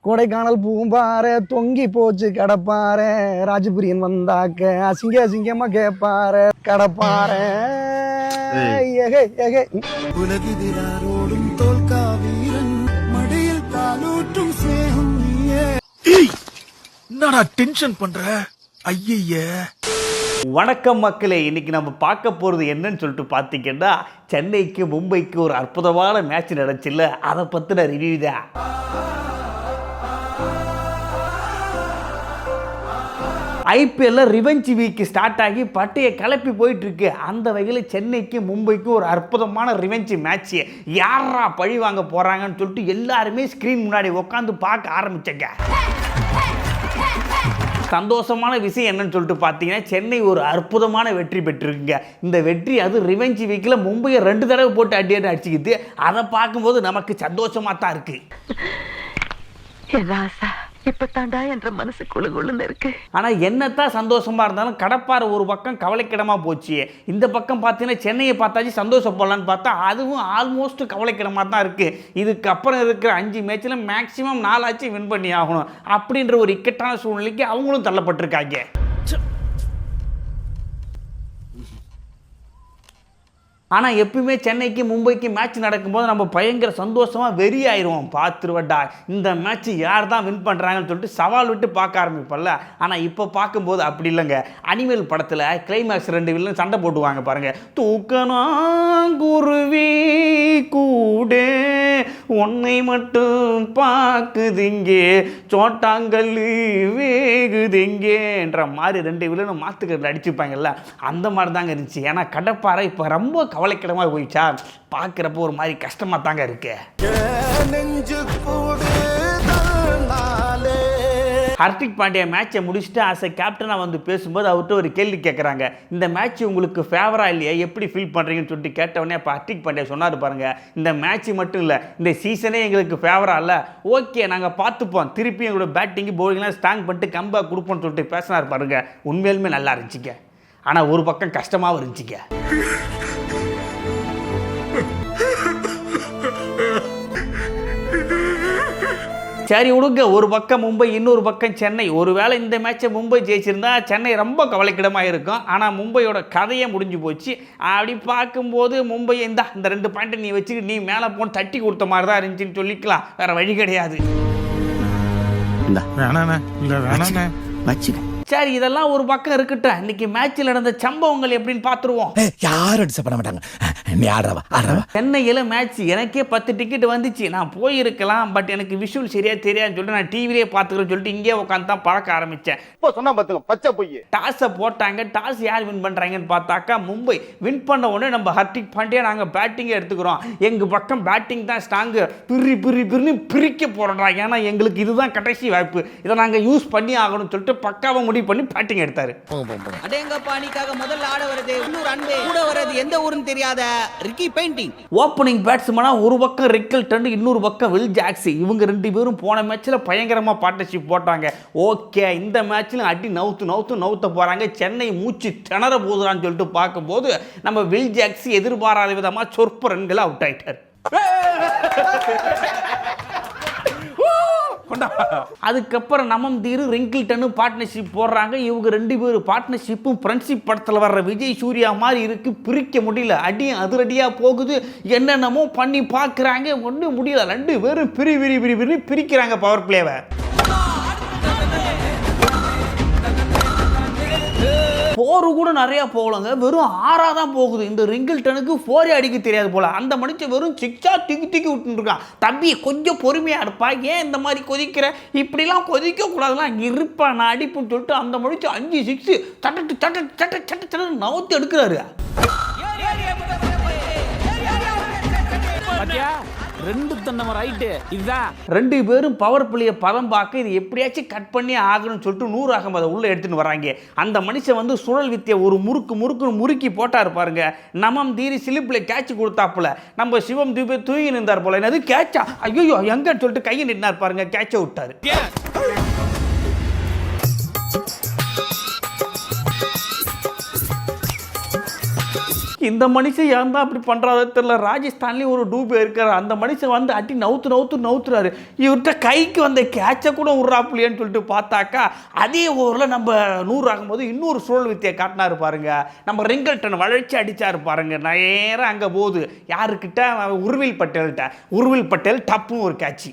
கொடைக்கானல் பூம்பார தொங்கி போச்சு கடப்பார ராஜபிரியன் வந்தாக்க அசிங்க அசிங்கமா கேப்பார கடப்பார உலகிதிரோடும் தோல்கா வீரன் மடியில் தானூற்றும் சேகம் நீயே. என்னடா டென்ஷன் பண்ற? ஐய வணக்கம் மக்களே, இன்னைக்கு நம்ம பார்க்க போகிறது என்னன்னு சொல்லிட்டு பார்த்தீங்கன்னா, சென்னைக்கு மும்பைக்கு ஒரு அற்புதமான மேட்ச் நடந்துச்சுல்ல, அதை பற்றின ரிவ்யூ தான். ஐபிஎல்ல ரிவெஞ்ச் வீக் ஸ்டார்ட் ஆகி பட்டையை கிளப்பி போயிட்டு இருக்கு. அந்த வகையில் சென்னைக்கு மும்பைக்கு ஒரு அற்புதமான ரிவெஞ்ச் மேட்ச். யாரா பழி வாங்க போறாங்கன்னு சொல்லிட்டு எல்லாருமே ஸ்கிரீன் முன்னாடி உட்காந்து பார்க்க ஆரம்பிச்சங்க. சந்தோஷமான விஷயம் என்னன்னு சொல்லிட்டு பார்த்தீங்கன்னா, சென்னை ஒரு அற்புதமான வெற்றி பெற்றிருக்குங்க. இந்த வெற்றி அது ரிவெஞ்ச் வீக்கில் மும்பையை 2 தடவை போட்டு அடியாட்டு அடிச்சுக்கிது. அதை பார்க்கும்போது நமக்கு சந்தோஷமா தான் இருக்கு. இப்பதாண்டா என்ற மனசு குழுகுழுன்னு இருக்கு. ஆனா என்னத்தான் சந்தோஷமா இருந்தாலும் கடப்பாறை ஒரு பக்கம் கவலைக்கிடமா போச்சு. இந்த பக்கம் பார்த்தீங்கன்னா சென்னையை பார்த்தாச்சு சந்தோஷப்படலான்னு பார்த்தா அதுவும் ஆல்மோஸ்ட் கவலைக்கிடமா தான் இருக்கு. இதுக்கப்புறம் இருக்கிற 5 மேட்ச்ல மேக்சிமம் 4 ஆச்சு வின் பண்ணி ஆகணும் அப்படின்ற ஒரு இக்கட்டான சூழ்நிலைக்கு அவங்களும் தள்ளப்பட்டிருக்காங்க. ஆனால் எப்பயுமே சென்னைக்கு மும்பைக்கு மேட்ச் நடக்கும்போது நம்ம பயங்கர சந்தோஷமாக வெறி ஆயிடுவோம். பார்த்துருவட்டா இந்த மேட்ச் யார் தான் வின் பண்ணுறாங்கன்னு சொல்லிட்டு சவால் விட்டு பார்க்க ஆரம்பிப்பல்ல. ஆனால் இப்போ பார்க்கும்போது அப்படி இல்லைங்க. அனிமல் படத்தில் கிளைமேக்ஸ் 2 வில்லன் சண்டை போட்டுவாங்க பாருங்கள். தூக்கணும் குருவி கூடே உன்னை மட்டும் பார்க்குதிங்கே சோட்டாங்கல் வேகுதிங்கேன்ற மாதிரி 2 வில்லனும் மாற்றுக்கிறது அடிச்சுப்பாங்கல்ல, அந்த மாதிரி தாங்க இருந்துச்சு. ஏன்னா கடப்பாறை இப்போ ரொம்ப கவலைக்கிடமா போயிடுச்சா, பார்க்குறப்போ ஒரு மாதிரி கஷ்டமாக தாங்க இருக்கு. ஹர்திக் பாண்டியா மேட்சை முடிச்சுட்டு ஆஸ் எ கேப்டனாக வந்து பேசும்போது அவர்கிட்ட ஒரு கேள்வி கேட்குறாங்க. இந்த மேட்ச் உங்களுக்கு ஃபேவராக இல்லையா, எப்படி ஃபீல் பண்ணுறீங்கன்னு சொல்லிட்டு கேட்டவொடனே அப்போ ஹர்திக் பாண்டியா சொன்னார் பாருங்கள், இந்த மேட்ச் மட்டும் இல்லை இந்த சீசனே எங்களுக்கு ஃபேவராக இல்லை, ஓகே நாங்கள் பார்த்துப்போம், திருப்பி எங்களோட பேட்டிங்கு பவுலிங்லாம் ஸ்ட்ராங் பண்ணிட்டு கம்பேக் கொடுப்போம்னு சொல்லிட்டு பேசினார் பாருங்கள். உண்மையிலுமே நல்லா இருந்துச்சுங்க. ஆனால் ஒரு பக்கம் கஷ்டமாகவும் இருந்துச்சுங்க. சரி விடுங்க, ஒரு பக்கம் மும்பை இன்னொரு பக்கம் சென்னை. ஒருவேளை இந்த மேட்சை மும்பை ஜெயிச்சிருந்தா சென்னை ரொம்ப கவலைக்கிடமாக இருக்கும். ஆனால் மும்பையோட கதையே முடிஞ்சு போச்சு. அப்படி பார்க்கும்போது மும்பை இந்த 2 பாயிண்ட்டை நீ வச்சுக்கிட்டு நீ மேலே போன்னு தட்டி கொடுத்த மாதிரி தான் இருந்துச்சுன்னு சொல்லிக்கலாம், வேற வழி கிடையாது. சரி இதெல்லாம் ஒரு பக்கம் இருக்கட்டும், இன்னைக்கு மேட்சில் நடந்த சம்பவங்கள் எப்படின்னு பார்த்துருவோம். யாரும் டிஸ்டர்ப் பண்ண மாட்டாங்க. நீ ஆடுறவா. சென்னையில் மேட்ச் எனக்கே 10 டிக்கெட் வந்துச்சு. நான் போயிருக்கலாம், பட் எனக்கு விஷுவல் சரியா தெரியாதுன்னு சொல்லிட்டு நான் டிவிலே பார்த்துக்கிறேன்னு சொல்லிட்டு இங்கே உட்காந்து தான் பழக்க ஆரம்பித்தேன். இப்போ சொன்னா பார்த்துங்க பச்சை பொய். டாஸை போட்டாங்க. டாஸ் யார் வின் பண்ணுறாங்கன்னு பார்த்தாக்கா மும்பை வின் பண்ண உடனே நம்ம ஹர்திக் பாண்டியா நாங்கள் பேட்டிங்கை எடுத்துக்கிறோம், எங்கள் பக்கம் பேட்டிங் தான் ஸ்ட்ராங்கு, பிரின்னு பிரிக்க போகிறோம்டா, ஏன்னா எங்களுக்கு இதுதான் கடைசி வாய்ப்பு, இதை நாங்கள் யூஸ் பண்ணி ஆகணும்னு சொல்லிட்டு பக்காவை முடிவு பண்ணி பேட்டிங் எடுத்தாரு. அடேங்கப்பாணிக்காக முதல்ல ஆட வரது இன்னொரு அன்பே கூட வரது எந்த ஊருன்னு தெரியாத ரிக்கி பெயிண்டிங். ஓப்பனிங் பேட்ஸ்மேனா ஒரு பக்கம் ரிக்கல்டன், இன்னொரு பக்கம் வில் ஜாக்ஸ். இவங்க 2 பேரும் போன மேட்ச்ல பயங்கரமா பார்ட்னர்ஷிப் போட்டாங்க. ஓகே இந்த மேட்ச்ல அடி நவுத்த போறாங்க. சென்னை மூச்சு திணற போகுதான்னு சொல்லிட்டு பார்க்கும்போது நம்ம வில் ஜாக்ஸ் எதிர்பாராத விதமா சொற்ப ரன்களை அவுட் ஆயிட்டார். அதுக்கப்புறம் நமம் தீரு ரிங்கிள்டனு பார்ட்னர்ஷிப் போடுறாங்க. இவங்க 2 பேரும் பார்ட்னர்ஷிப்பும் ஃப்ரெண்ட்ஷிப் படத்தில் வர்ற விஜய் சூர்யா மாதிரி இருக்கு, பிரிக்க முடியல, அடியும் அதிரடியாக போகுது, என்னென்னமோ பண்ணி பார்க்குறாங்க, ஒன்றும் முடியல. 2 பேரும் பிரிக்கிறாங்க பவர் பிளேவை. போரு கூட நிறையா போகலங்க, வெறும் 6 தான் போகுது. இந்த ரிங்கிள்டனுக்கு 4 அடிக்க தெரியாது போல, அந்த மனுஷன் வெறும் 6 தூக்கி விட்டுருக்கான். தம்பி கொஞ்சம் பொறுமையாக இருப்பா, ஏன் இந்த மாதிரி கொதிக்கிற, இப்படிலாம் கொதிக்க கூடாதுலாம், இருப்பா நான் அடிப்புன்னு சொல்லிட்டு அந்த மனுஷன் 5 6 சட்ட நவுத்து எடுக்கிறாரு. 2 பேரும் பவர் பிளேயை பதம் பார்க்க இது எப்படியாச்சும் கட் பண்ணி ஆகணும்னு சொல்லிட்டு நூர் அகமதை உள்ள எடுத்துன்னு வராங்க. அந்த மனுஷன் வந்து சுழல் வித்தியை ஒரு முறுக்கி போட்டாரு பாருங்க. நமம் தீரி சிலிப்பில் கேட்ச் கொடுத்தாப்புல, நம்ம சிவம் தூபே தூங்கி நின்றார் போல, என்னது கேட்சா, ஐயோ எங்கன்னு சொல்லிட்டு கையை நின்னார் பாருங்க, கேட்சை விட்டாரு. இந்த மனுஷன் ஏன் தான் அப்படி பண்ணுறாரு தெரியல. ராஜஸ்தான்லேயும் ஒரு டூபே இருக்காரு, அந்த மனுஷன் வந்து அடி நவுத்துறாரு. இவர்கிட்ட கைக்கு வந்த கேட்சை கூட விட்றாப்புலையேன்னு சொல்லிட்டு பார்த்தாக்கா அதே ஓவரில் நம்ம 100 ஆகும்போது இன்னொரு சூழல் வித்தியை காட்டினாரு பாருங்க. நம்ம ரிங்கல்டன் வளர்ச்சி அடித்தார் பாருங்க. நேரம் அங்கே போகுது யாருக்கிட்ட, உர்வில் பட்டேல் டப்புன்னு ஒரு கேட்சி.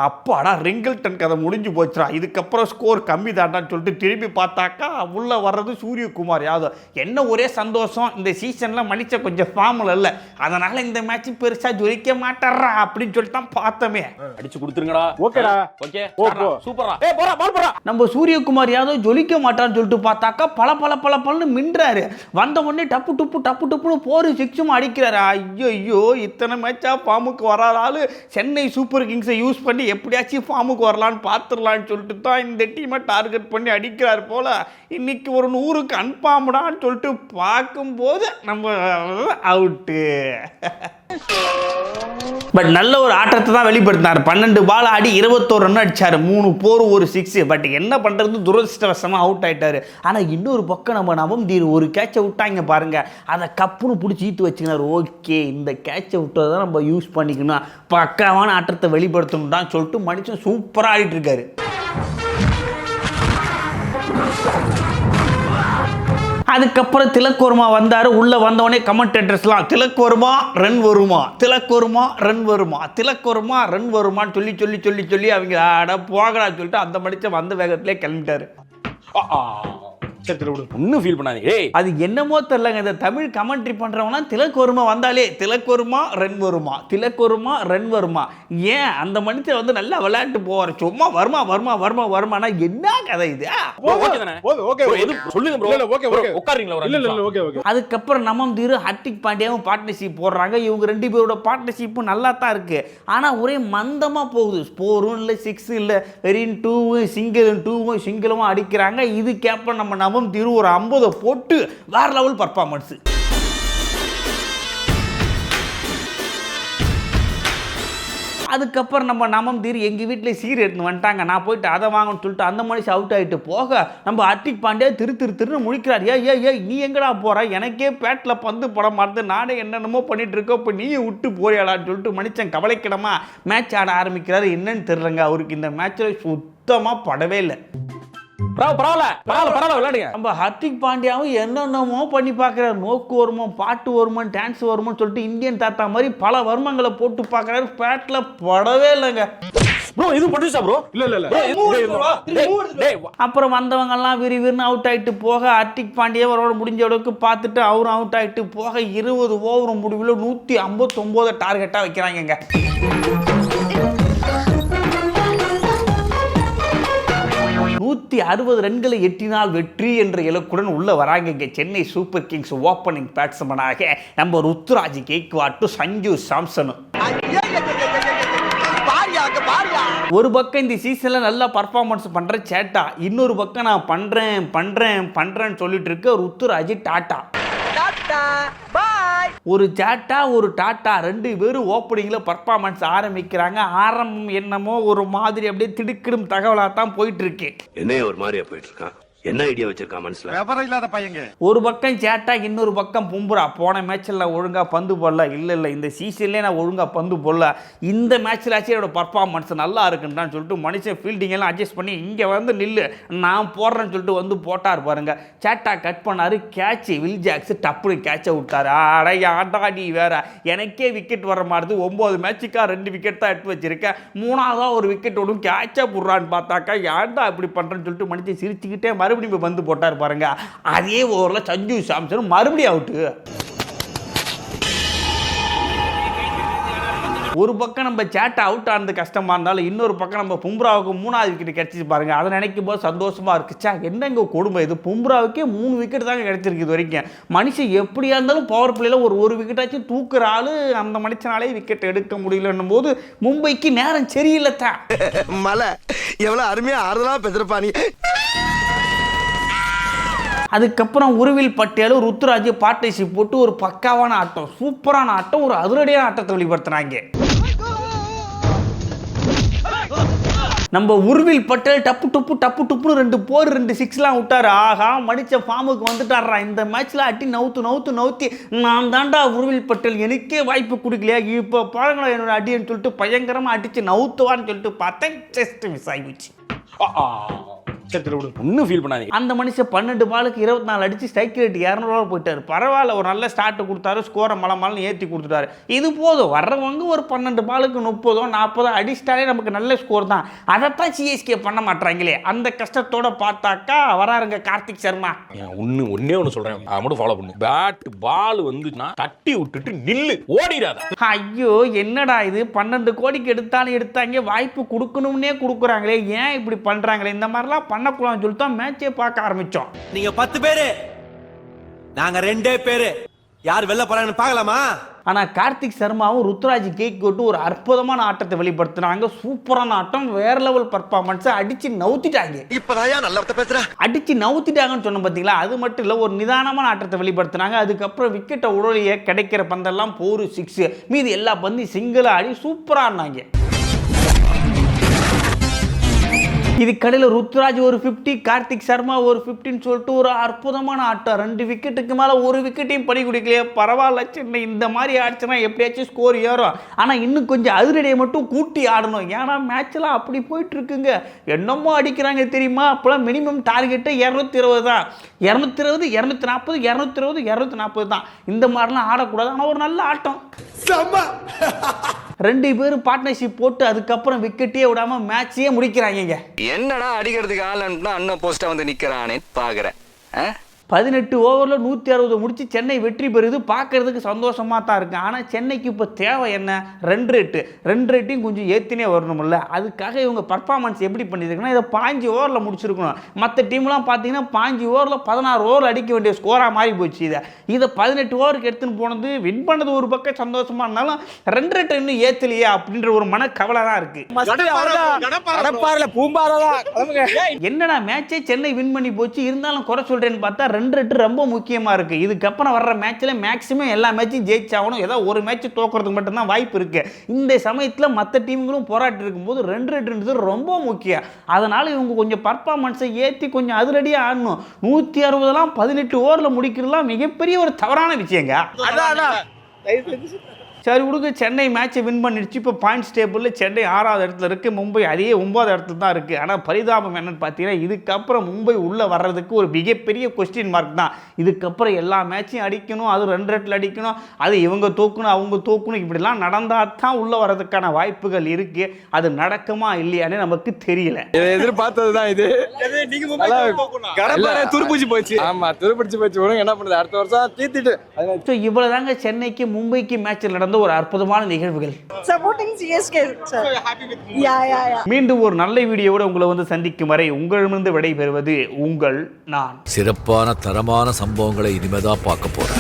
அப்பாடா ரிங்கிள்டன் கதை முடிஞ்சு போச்சுடா, இதுக்கப்புறம் ஸ்கோர் கம்மி தாண்டான்னு சொல்லிட்டு திரும்பி பார்த்தாக்கா உள்ளே வர்றது சூரியகுமார் யாதவ். என்ன ஒரே சந்தோஷம், இந்த சீசனில் மனுஷ கொஞ்சம் ஃபார்மில் இல்லை, அதனால் இந்த மேட்ச் பெருசாக ஜொலிக்க மாட்டாரா அப்படின்னு சொல்லிட்டு தான் பார்த்தோமே. அடிச்சு கொடுத்துருங்கடா. ஓகேடா, ஓகே சூப்பரா. நம்ம சூரியகுமார் யாதவ் ஜொலிக்க மாட்டான்னு சொல்லிட்டு பார்த்தாக்கா பல மின்றாரு. வந்த உடனே டப்புன்னு போரு சிக்ஸும் அடிக்கிறாரு. ஐயோ இத்தனை மேட்சா ஃபார்முக்கு வராதாலும் சென்னை சூப்பர் கிங்ஸை யூஸ் பண்ணி எப்படியாச்சும் ஃபார்முக்கு வரலான்னு பார்த்துடலான்னு சொல்லிட்டு தான் இந்த டீமை டார்கெட் பண்ணி அடிக்கிறார் போல. இன்னைக்கு ஒரு 100 கன்ஃபார்ம்டான்னு சொல்லிட்டு பார்க்கும்போது நம்ம அவுட்டு. பட் நல்ல ஒரு ஆட்டத்தை தான் வெளிப்படுத்தினார். 12 பால் ஆடி 21 ரன் அடிச்சார், 3 4 1 6. பட் என்ன பண்ணுறது, துரதிருஷ்டவசமாக அவுட் ஆயிட்டாரு. ஆனால் இன்னொரு பக்கம் நம்ம நவம்தீர் ஒரு கேட்சை விட்டாங்க பாருங்க, அதை கப்புன்னு பிடிச்சி ஈத்து வச்சுக்கினார். ஓகே, இந்த கேட்சை விட்டதை தான் நம்ம யூஸ் பண்ணிக்கணும், பக்காவான ஆட்டத்தை வெளிப்படுத்தணும்டான்னு சொல்லிட்டு மனுஷன் சூப்பராக ஆடிட்டு இருக்காரு. அதுக்கப்புறம் திலக் வர்மா வந்தார். உள்ளே வந்தவொடனே கமெண்டேட்டர்ஸ்லாம் திலக் வர்மா ரன் வருமான்னு சொல்லி அவங்க அட போகடா சொல்லிட்டு அந்த மனுஷன் வந்த வேகத்திலே கிளம்பிட்டாரு. ஒன்னும் ஃபீல் பண்ணாதீங்க. அது என்னமோ தெரியலங்க, இந்த தமிழ் கமெண்ட்ரி பண்றவனா திலக் வர்மா வந்தாலே திலக் வர்மா ரன் வருமா. ஏன் அந்த மனுஷன் வந்து நல்லா விளையாட்டு போவார், சும்மா வருமானா என்ன கதை இது? அதுக்கப்புறம் நவம்தீர் ஹர்திக் பாண்டியாவும் பார்ட்னர்ஷிப் போடுறாங்க. இவங்க 2 பேரோட பார்ட்னர்ஷிப்பும் நல்லா தான் இருக்கு, ஆனா ஒரே மந்தமா போகுது. ஸ்போரும் இல்லை, 6 இல்லை, வெறும் 2 சிங்கிளும் அடிக்கிறாங்க. இது கேப்டன் நம்ம நவம்தீர் ஒரு 50 போட்டு வேற லெவல் பர்ஃபார்மன்ஸ். அதுக்கப்புறம் நம்ம நவம்தீர் எங்கள் வீட்டில் சீர் எடுத்துன்னு வந்துட்டாங்க, நான் போயிட்டு அதை வாங்கன்னு சொல்லிட்டு அந்த மனுஷன் அவுட் ஆகிட்டு போக நம்ம ஹர்திக் பாண்டியா திருன்னு முழிக்கிறார். ஏய் நீ எங்கடா போகிற, எனக்கே பேட்டில் பந்து போட மாட்டேது, நானே என்னென்னமோ பண்ணிட்டு இருக்கோம், இப்போ நீயும் விட்டு போறியாடான்னு சொல்லிட்டு மனுஷன் கவலைக்கிடமா மேட்ச் ஆட ஆரம்பிக்கிறாரு. என்னன்னு தெரியலங்க, அவருக்கு இந்த மேட்ச்சில் சுத்தமாக படவே இல்லை. நம்ம ஹர்திக் பாண்டியாவும் என்னென்னமோ பண்ணி பார்க்குறாரு, நோக்கு வருமோ, பாட்டு வருமோ, டான்ஸ் வருமோன்னு சொல்லிட்டு இந்தியன் தாத்தா மாதிரி பல வர்மங்களை போட்டு பார்க்குறாரு, பேட்டில் படவே இல்லைங்க. அப்புறம் வந்தவங்க எல்லாம் விறுவிறுன்னு அவுட் ஆயிட்டு போக ஹர்திக் பாண்டியா அவரோட முடிஞ்ச அளவுக்கு பார்த்துட்டு அவரும் அவுட் ஆயிட்டு போக 20 ஓவர் முடிவில் 159 டார்கெட்டாக வைக்கிறாங்க. 160 ரன்களை எட்டினால் வெற்றி என்ற இலக்குடன் உள்ள வராங்க சென்னை சூப்பர் கிங்ஸ் ஓப்பனிங் பேட்ஸ்மேனாக நம்ம ருத்துராஜ் கேக்வாட், சஞ்சு சாம்சன். ஒரு பக்கம் இந்த சீசன்ல நல்லா பர்ஃபார்மன்ஸ் பண்ற சேட்டா, இன்னொரு பக்கம் நான் பண்றேன்னு சொல்லிட்டு இருக்க ருத்துராஜ் டாட்டா. ஒரு சேட்டா ஒரு டாட்டா 2 பேரும் ஓப்பனிங்ல பர்ஃபார்மன்ஸ் ஆரம்பிக்கிறாங்க. ஆரம்பம் என்னமோ ஒரு மாதிரி அப்படியே திடுக்கிடும் தகவலாக தான் போயிட்டு இருக்கு. என்ன ஒரு மாதிரியா போயிட்டு இருக்கான், என்ன ஐடியா வச்சிருக்கா மனசுல? விவரம் இல்லாத பையங்க. ஒரு பக்கம் சேட்டா, இன்னொரு பக்கம் பும்ரா. போன மேட்ச்ல ஒழுங்கா பந்து போடல, இல்ல இந்த சீசன்லேயே நான் ஒழுங்கா பந்து போடல, இந்த மேட்ச்ல ஆச்சு என்னோட பர்ஃபார்மன்ஸ் நல்லா இருக்குன்னு சொல்லிட்டு மனுஷன் ஃபீல்டிங் எல்லாம் அட்ஜஸ்ட் பண்ணி இங்க வந்து நில்லு நான் போடுறேன்னு சொல்லிட்டு வந்து போட்டார் பாருங்க. சேட்டா கட் பண்ணாரு, கேட்ச் வில் ஜாக்ஸ் டப்புனு கேட்சை விட்டாரு. ஆடாடி வேற, எனக்கே விக்கெட் வர மாதிரி 9 மேட்சுக்கா 2 விக்கெட் தான் எடுத்து வச்சிருக்கேன், 3ஆவதா ஒரு விக்கெட் ஓடும், கேட்சா போடுறான்னு பார்த்தாக்கா ஏன்டா இப்படி பண்றேன்னு சொல்லிட்டு மனுஷன் சிரிச்சுக்கிட்டே மறுபடியும் வந்து போட்டார் பாருங்க. அதே ஓவரில் சஞ்சு சாம்சன் மறுபடியும் அவுட்டு. ஒரு பக்கம் நம்ம சேட்டை அவுட் ஆனது கஷ்டமா இருந்தாலும் இன்னொரு பக்கம் நம்ம பும்ராவுக்கு 3ஆவது விக்கெட் கிடைச்சிச்சு பாருங்க. அதை நினைக்கும் போது சந்தோஷமா இருக்குச்சா. என்னங்க கொடுமை இது, பும்ராவுக்கே 3 விக்கெட் தாங்க கிடைச்சிருக்கு இது வரைக்கும். மனுஷன் எப்படியா இருந்தாலும் பவர் பிளேல ஒரு விக்கெட்டாச்சும் தூக்குற ஆளு, அந்த மனுஷனாலே விக்கெட் எடுக்க முடியலன்னும் போது மும்பைக்கு நேரம் சரியில்லை தான். மலை எவ்வளவு அருமையா ஆறுதலா பேசுறப்பா நீ. அதுக்கப்புறம் உருவில் பட்டேலும் ருத்துராஜ் பார்ட்னர்ஷிப் போட்டு ஒரு பக்காவான ஆட்டம், சூப்பரான ஆட்டம், ஒரு அதிரடியான ஆட்டத்தை வெளிப்படுத்தினாங்க. நம்ம உருவில் பட்டேல் டப்பு டப்புன்னு 2 போர் 2 6லாம் விட்டாரு. ஆகா மடிச்ச ஃபார்முக்கு வந்துட்டாரா. இந்த மேட்ச்ல அட்டி நவுத்தி நான் தாண்டா உருவில் பட்டேல், எனக்கே வாய்ப்பு கொடுக்கலையா, இப்போ பாருங்களா என்னோட அடின்னு சொல்லிட்டு பயங்கரமா அடிச்சு நவுத்துவான்னு சொல்லிட்டு பார்த்தேன். ஜஸ்ட் மிஸ் ஆகிடுச்சு. ஒன்னும் ஃபீல் பண்ணாதீங்க. அந்த மனுஷன் 12 பாலுக்கு 24 அடிச்சு ஸ்ட்ரைக் ரேட் 200 போயிட்டாரு. பரவாயில்ல, ஒரு நல்ல ஸ்டார்ட் கொடுத்தாரு, ஸ்கோரை மலமலன்னு ஏற்றி கொடுத்துட்டாரு. இது போதும், வர்றவங்க ஒரு 12 பாலுக்கு 30 40 அடிச்சிட்டாலே நமக்கு நல்ல ஸ்கோர் தான். அதைத்தான் சிஎஸ்கே பண்ண மாட்டாங்களே. அந்த கஷ்டத்தோட பார்த்தாக்கா வராருங்க கார்த்திக் சர்மா. ஒன்னே ஒன்று சொல்றேன், அதை மட்டும் ஃபாலோ பண்ணு. பேட் பால் வந்துச்சுன்னா தட்டி விட்டுட்டு நில்லு, ஓடிடாத. ஐயோ என்னடா இது, 12 கோடிக்கு எடுத்தாங்க, வாய்ப்பு கொடுக்கணும்னே கொடுக்குறாங்களே, ஏன் இப்படி பண்றாங்களே, இந்த மாதிரிலாம் பண்ணக்கூடாதுன்னு சொல்லிட்டு தான் மேட்சே பார்க்க ஆரம்பிச்சோம். நீங்க 10 பேரு, நாங்க 2 பேரு, யார் வெளில போறாங்கன்னு பார்க்கலாமா? ஆனால் கார்த்திக் சர்மாவும் ருத்ராஜ் கேக்கோட்டு ஒரு அற்புதமான ஆட்டத்தை வெளிப்படுத்தினாங்க. சூப்பரான ஆட்டம், வேற லெவல் பர்ஃபார்மன்ஸ், அடிச்சு நவுத்திட்டாங்க. இப்பதான் நல்ல பேசுற அடிச்சு நவுத்திட்டாங்கன்னு சொன்ன பார்த்தீங்களா, அது மட்டும் இல்லை, ஒரு நிதானமான ஆட்டத்தை வெளிப்படுத்தினாங்க. அதுக்கப்புறம் விக்கெட்டை உடலிய கிடைக்கிற பந்தெல்லாம் 4 6, மீது எல்லா பந்தையும் சிங்கிளாக ஆடி சூப்பராக ஆடினாங்க. இது கடையில் ருத்ராஜ் ஒரு 50, கார்த்திக் சர்மா ஒரு 50ன்னு சொல்லிட்டு ஒரு அற்புதமான ஆட்டம். 2 விக்கெட்டுக்கு மேலே 1 விக்கெட்டையும் படி குடிக்கலையே. பரவாயில்ல, சென்னை இந்த மாதிரி ஆடிச்சுன்னா எப்படியாச்சும் ஸ்கோர் ஏறும். ஆனால் இன்னும் கொஞ்சம் அதிரடியை மட்டும் கூட்டி ஆடணும். ஏன்னா மேட்ச்லாம் அப்படி போயிட்டு இருக்குங்க, என்னமோ அடிக்கிறாங்க தெரியுமா. அப்போலாம் மினிமம் டார்கெட்டு 220 தான். 220 240 220 240 தான். இந்த மாதிரிலாம் ஆடக்கூடாது. ஆனால் ஒரு நல்ல ஆட்டம். 2 பேரும் பார்ட்னர்ஷிப் போட்டு அதுக்கப்புறம் விக்கெட்டே விடாம மேட்சையே முடிக்கிறாங்க. என்னடா அடிக்கிறதுக்கு ஆளுன்னா அண்ணன் போஸ்டா வந்து நிக்கிறானே பாக்குறேன். 18 ஓவரில் 160 முடிச்சு சென்னை வெற்றி பெறுது. பார்க்கறதுக்கு சந்தோஷமாக தான் இருக்கு. ஆனால் சென்னைக்கு இப்போ தேவை என்ன, ரன் ரேட்டையும் கொஞ்சம் ஏற்றினே வரணும்ல. அதுக்காக இவங்க பர்ஃபார்மன்ஸ் எப்படி பண்ணியிருக்குன்னா, இதை 5 ஓவரில் முடிச்சிருக்கணும். மற்ற டீம்லாம் பார்த்தீங்கன்னா 5 ஓவரில் 16 ஓவர் அடிக்க வேண்டிய ஸ்கோராக மாறி போச்சு. இதை 18 ஓவருக்கு எடுத்துன்னு போனது, வின் பண்ணது ஒரு பக்கம் சந்தோஷமாக இருந்தாலும் ரன் ரேட்டை இன்னும் ஏற்றலையே அப்படின்ற ஒரு மன கவலை தான் இருக்கு. என்னடா மேட்சே சென்னை வின் பண்ணி போச்சு, இருந்தாலும் குறை சொல்றேன்னு பார்த்தா ரன் ரேட் ரொம்ப முக்கியமாக இருக்கு. இதுக்கப்புறம் வர்ற மேட்ச்சில் மேக்ஸிமம் எல்லா மேட்சும் ஜெயிச்சாகணும். ஏதோ ஒரு மேட்ச் தோக்கிறதுக்கு மட்டும்தான் வாய்ப்பு இருக்கு. இந்த சமயத்தில் மற்ற டீம்களும் போராட்டி இருக்கும்போது ரன் ரேட்ன்றது ரொம்ப முக்கியம். அதனால இவங்க கொஞ்சம் பர்ஃபார்மன்ஸை ஏற்றி கொஞ்சம் அதிரடியாக ஆடணும். 160லாம் 18 ஓவரில் முடிக்கிறதுலாம் மிகப்பெரிய ஒரு தவறான விஷயங்க. சரி விடுங்க, சென்னை மேட்சை வின் பண்ணிடுச்சு. இப்போ பாயிண்ட்ஸ் டேபிளில் சென்னை 6வது இடத்துல இருக்குது, மும்பை அதே 9வது இடத்துல தான் இருக்குது. ஆனால் பரிதாபம் என்னன்னு பார்த்தீங்கன்னா, இதுக்கப்புறம் மும்பை உள்ளே வர்றதுக்கு ஒரு மிகப்பெரிய கொஸ்டின் மார்க் தான். இதுக்கப்புறம் எல்லா மேட்சையும் அடிக்கணும், அது ரன் ரேட்டில் அடிக்கணும், அது இவங்க தோக்கணும் அவங்க தோக்கணும், இப்படிலாம் நடந்தால் தான் உள்ளே வர்றதுக்கான வாய்ப்புகள் இருக்குது. அது நடக்குமா இல்லையானே நமக்கு தெரியல. எதிர்பார்த்தது தான் இது. துருப்பிடிச்சு போச்சு. ஆமா, துருப்பிடிச்சு போச்சு. என்ன பண்ணுறது, அடுத்த வருஷம் தீர்த்திட்டு. ஸோ இவ்வளோதாங்க சென்னைக்கு மும்பைக்கு மேட்சில் நடந்த ஒரு அற்புதமான நிகழ்வுகள். மீண்டும் ஒரு நல்ல வீடியோவோட உங்களை வந்து சந்திக்கும் வரை உங்களிடமிருந்து விடைபெறுவது உங்கள் நான். சிறப்பான தரமான சம்பவங்களை இனிமேதான் பார்க்க போறேன்.